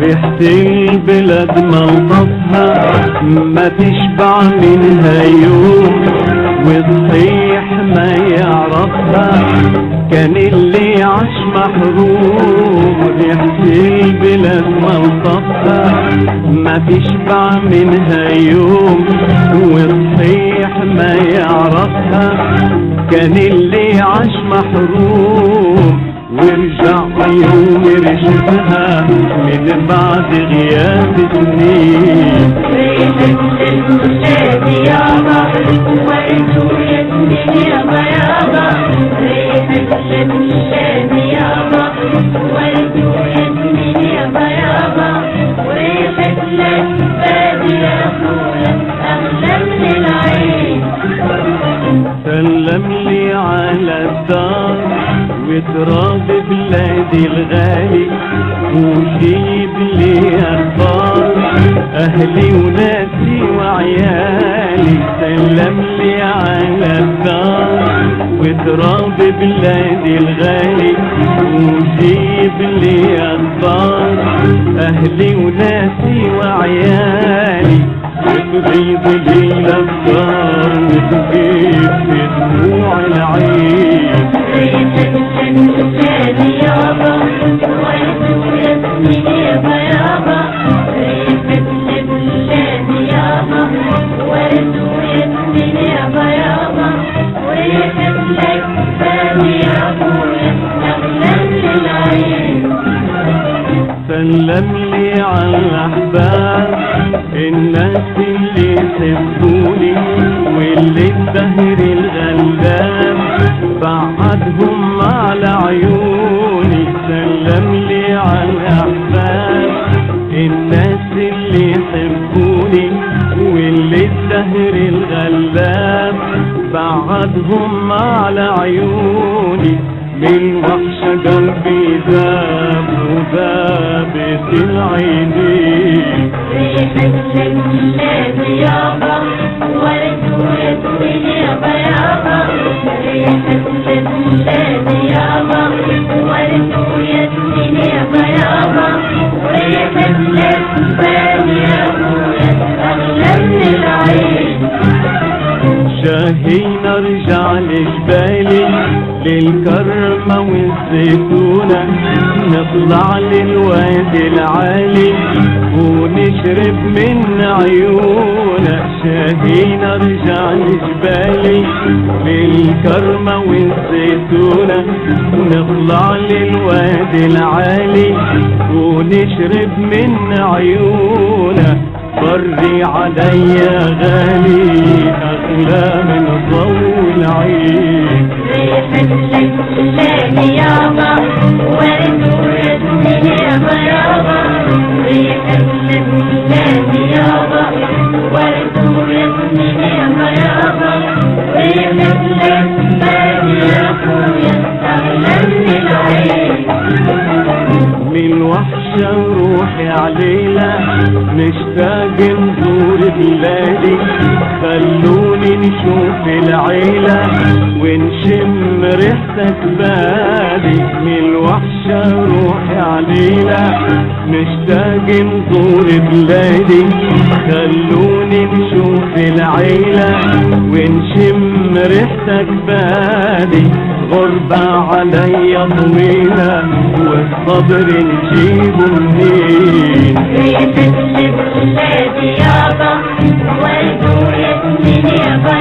ريحة البلاد ملطفها ما تشبع منها يوم، والصيح ما يعرفها كان اللي عاش محروم. ريحة البلاد ملطفها ما تشبع منها يوم، والصيح ما يعرفها كان اللي عاش محروم. وارجع يوم يرشدها من بعد غياب سنين. ريحة البلاد يابا وانتو ياسمين يابا يابا، ريحة البلاد يابا وانتو ياسمين يابا يابا، وريحة البلاد يا اخويا اغلى من العين. سلم لي على الدار وتراب بلادي الغالي، وجيب لي اخبار اهلي وناسي وعيالي. سلم لي على الدار وتراب بلادي الغالي، وجيب لي اخبار اهلي وناسي وعيالي. تغيظ لي الافكار وتجيب في دموع العين. ريحة البلاد يابا وانتو ياسمين يابا يابا، ريحة البلاد يابا وانتو ياسمين يابا يابا، وريحة البلاد يا اخويا اغلى من العين. سلم لي على الاحباب الناس اللي سبوني، واللي الدهر الغلاب بعدهم على عيوني. سلم لي على الاحباب الناس اللي يحبوني، واللي الدهر الغلاب بعدهم على عيوني. من وحشة قلبي ذاب وذابت العينين. ريحة البلاد يابا وانتو ياسمين يابا يابا، ريحة البلاد يابا وانتو ياسمين يابا يابا، وريحة البلاد يا اخويا اغلى من العين. شاهين ارجع لجبالي للكرمة والزيتونة، نطلع للوادي العالي ونشرب من عيونة. شاهين ارجع لجبالي للكرمة والزيتونة، نطلع للوادي العالي ونشرب من عيونة. بري عليا غالي أغلى من ضوء العين. ريحة البلاد يابا وانتو ياسمين يابا يابا، ريحة البلاد يابا وانتو ياسمين يابا لك بادي يا اخويا اهلا للعين من وحشة روحي عليلة مشتاق نزور بلادي خلوني نشوف العيلة ونشم ريحتك بادي من وحشة روحي عليلة مشتاق نزور بلادي خلوني نشوف العيلة ونشم ريحتك بادي غربة عليا طويلة والصبر نجيبه منين ريحتك لبلادي يابا ورد وياسمين يابا